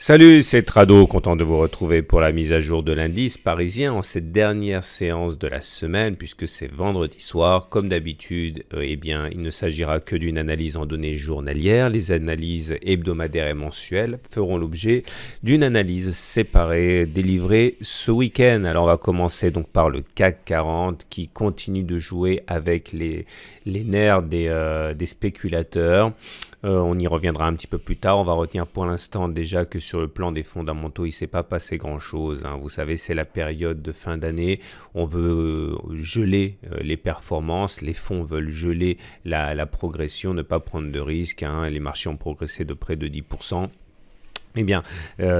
Salut, c'est Trado, content de vous retrouver pour la mise à jour de l'indice parisien en cette dernière séance de la semaine, puisque c'est vendredi soir. Comme d'habitude, il ne s'agira que d'une analyse en données journalières. Les analyses hebdomadaires et mensuelles feront l'objet d'une analyse séparée délivrée ce week-end. Alors on va commencer donc par le CAC 40 qui continue de jouer avec les nerfs des spéculateurs. On y reviendra un petit peu plus tard. On va retenir pour l'instant déjà que sur le plan des fondamentaux, il ne s'est pas passé grand-chose. Vous savez, c'est la période de fin d'année. On veut geler les performances. Les fonds veulent geler la progression, ne pas prendre de risques. Les marchés ont progressé de près de 10%. Eh bien,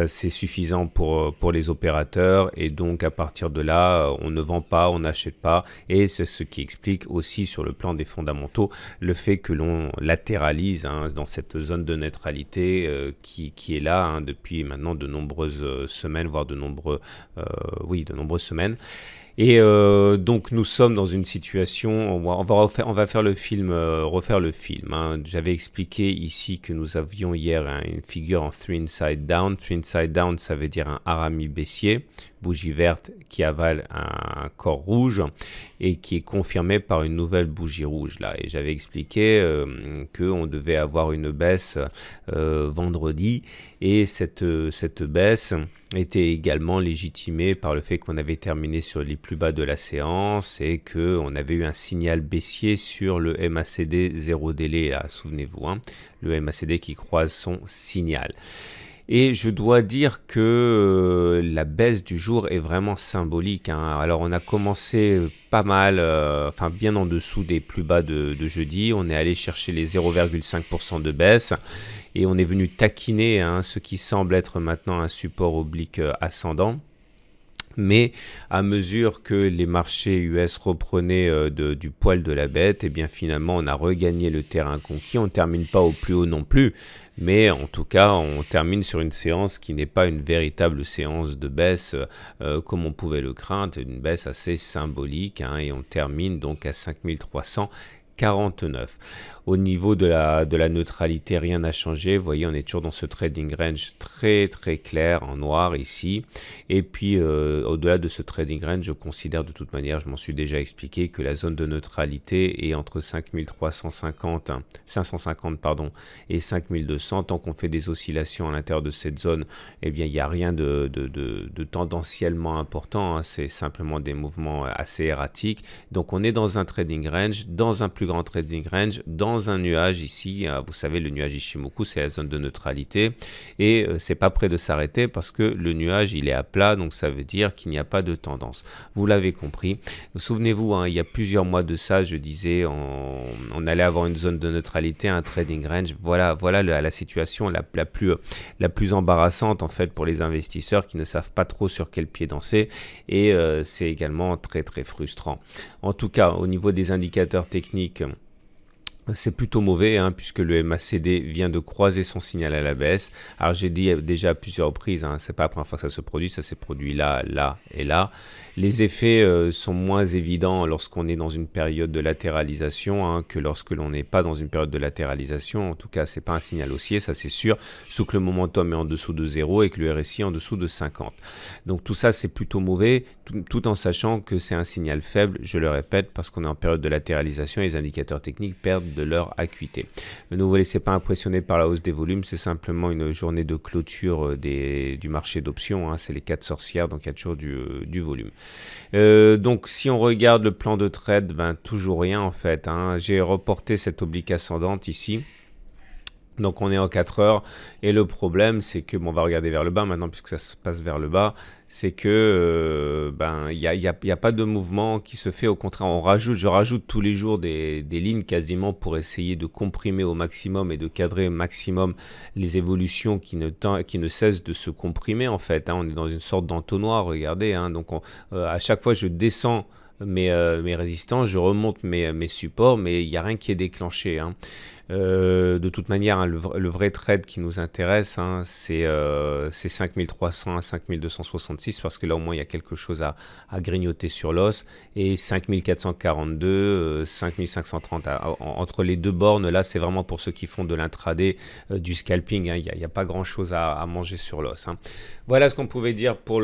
c'est suffisant pour les opérateurs et donc à partir de là, on ne vend pas, on n'achète pas et c'est ce qui explique aussi sur le plan des fondamentaux le fait que l'on latéralise dans cette zone de neutralité qui est là depuis maintenant de nombreuses semaines, voire de nombreuses semaines. Et donc nous sommes dans une situation, on va faire le film, refaire le film. J'avais expliqué ici que nous avions hier une figure en 3 inside down. 3 inside down, ça veut dire un harami baissier, bougie verte qui avale un corps rouge et qui est confirmé par une nouvelle bougie rouge là. Et j'avais expliqué qu'on devait avoir une baisse vendredi et cette baisse était également légitimée par le fait qu'on avait terminé sur les plus bas de la séance et qu'on avait eu un signal baissier sur le MACD 0 délai, souvenez-vous, le MACD qui croise son signal. Et je dois dire que la baisse du jour est vraiment symbolique. Alors on a commencé pas mal, bien en dessous des plus bas de jeudi. On est allé chercher les 0,5% de baisse et on est venu taquiner ce qui semble être maintenant un support oblique ascendant. Mais à mesure que les marchés US reprenaient du poil de la bête, et bien finalement on a regagné le terrain conquis. On ne termine pas au plus haut non plus, mais en tout cas on termine sur une séance qui n'est pas une véritable séance de baisse comme on pouvait le craindre, une baisse assez symbolique et on termine donc à 5349. Au niveau de la neutralité, rien n'a changé. Vous voyez, on est toujours dans ce trading range très très clair en noir ici. Et puis au-delà de ce trading range, je considère de toute manière, je m'en suis déjà expliqué, que la zone de neutralité est entre 550 et 5200. Tant qu'on fait des oscillations à l'intérieur de cette zone, eh bien il n'y a rien de tendanciellement important. C'est simplement des mouvements assez erratiques. Donc on est dans un trading range, dans un plus grand trading range, dans un nuage ici. Vous savez, le nuage Ishimoku, c'est la zone de neutralité et c'est pas près de s'arrêter parce que le nuage il est à plat, donc ça veut dire qu'il n'y a pas de tendance. Vous l'avez compris. Souvenez-vous, il y a plusieurs mois de ça, je disais on allait avoir une zone de neutralité, un trading range. Voilà la situation la plus embarrassante en fait pour les investisseurs qui ne savent pas trop sur quel pied danser et c'est également très très frustrant. En tout cas, au niveau des indicateurs techniques, c'est plutôt mauvais puisque le MACD vient de croiser son signal à la baisse. Alors j'ai dit déjà à plusieurs reprises, c'est pas la première fois que ça se produit, ça s'est produit là, là et là. Les effets sont moins évidents lorsqu'on est dans une période de latéralisation que lorsque l'on n'est pas dans une période de latéralisation. En tout cas, c'est pas un signal haussier, ça c'est sûr, sauf que le momentum est en dessous de 0 et que le RSI est en dessous de 50. Donc tout ça c'est plutôt mauvais, tout en sachant que c'est un signal faible, je le répète, parce qu'on est en période de latéralisation et les indicateurs techniques perdent de leur acuité. Ne vous laissez pas impressionner par la hausse des volumes, c'est simplement une journée de clôture du marché d'options, c'est les 4 sorcières, donc il y a toujours du volume. Donc si on regarde le plan de trade, toujours rien en fait. J'ai reporté cette oblique ascendante ici. Donc on est en 4 heures et le problème c'est que, on va regarder vers le bas maintenant puisque ça se passe vers le bas, c'est que il y a pas de mouvement qui se fait, au contraire je rajoute tous les jours des lignes quasiment pour essayer de comprimer au maximum et de cadrer au maximum les évolutions qui ne cessent de se comprimer en fait. On est dans une sorte d'entonnoir, regardez, donc à chaque fois je descends mes résistances, je remonte mes supports, mais il n'y a rien qui est déclenché, hein. De toute manière, hein, le vrai trade qui nous intéresse, hein, c'est 5300 à 5266 parce que là au moins il y a quelque chose à grignoter sur l'os, et 5442, 5530. Entre les deux bornes, là c'est vraiment pour ceux qui font de l'intraday, du scalping, hein, il n'y a pas grand chose à manger sur l'os, hein. Voilà ce qu'on pouvait dire pour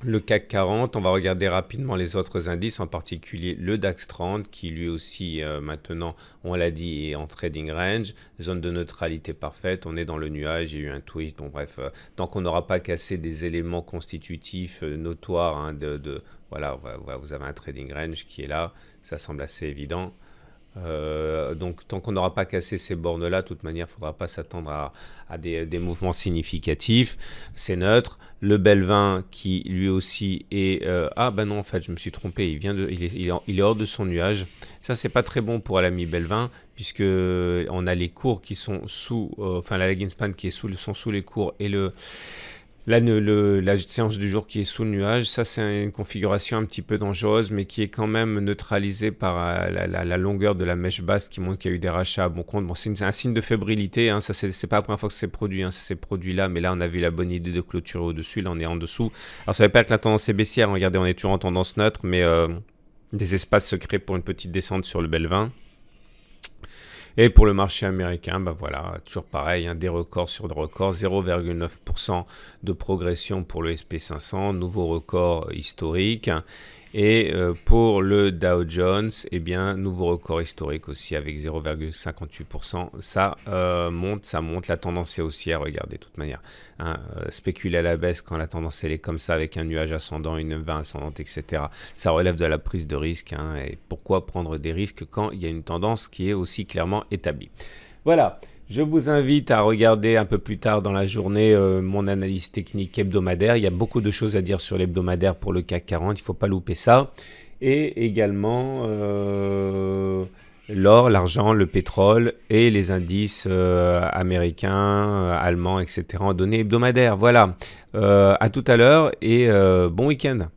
le CAC 40, on va regarder rapidement les autres indices, en particulier le DAX 30 qui lui aussi maintenant, on l'a dit, est en trading range, zone de neutralité parfaite, on est dans le nuage, il y a eu un twist, bon bref, tant qu'on n'aura pas cassé des éléments constitutifs notoires, hein, voilà, vous avez un trading range qui est là, ça semble assez évident. Donc tant qu'on n'aura pas cassé ces bornes là, de toute manière il ne faudra pas s'attendre à des mouvements significatifs, c'est neutre. Le Belvin qui lui aussi est ah ben non, en fait je me suis trompé, il est hors de son nuage, ça c'est pas très bon pour l'ami Belvin, puisque on a les cours qui sont sous, enfin la lagging span qui est sont sous les cours, et la séance du jour qui est sous le nuage. Ça c'est une configuration un petit peu dangereuse, mais qui est quand même neutralisée par la longueur de la mèche basse qui montre qu'il y a eu des rachats à bon compte. Bon, c'est un signe de fébrilité, hein. Ça c'est pas la première fois que c'est produit, hein. Ça s'est produit là, mais là on a vu la bonne idée de clôturer au-dessus, là on est en dessous. Alors ça veut pas dire que la tendance est baissière, hein. Regardez, on est toujours en tendance neutre, mais des espaces se créent pour une petite descente sur le Belvin. Et pour le marché américain, ben voilà, toujours pareil, hein, des records sur des records, 0,9% de progression pour le SP500, nouveau record historique. Et pour le Dow Jones, eh bien, nouveau record historique aussi avec 0,58%. Ça monte, la tendance est haussière, regardez, de toute manière, hein, spéculer à la baisse quand la tendance elle est comme ça, avec un nuage ascendant, une 20 ascendante, etc. Ça relève de la prise de risque, hein, et pourquoi prendre des risques quand il y a une tendance qui est aussi clairement établie. Voilà. Je vous invite à regarder un peu plus tard dans la journée mon analyse technique hebdomadaire. Il y a beaucoup de choses à dire sur l'hebdomadaire pour le CAC 40, il ne faut pas louper ça. Et également l'or, l'argent, le pétrole et les indices américains, allemands, etc. en données hebdomadaires. Voilà, à tout à l'heure et bon week-end.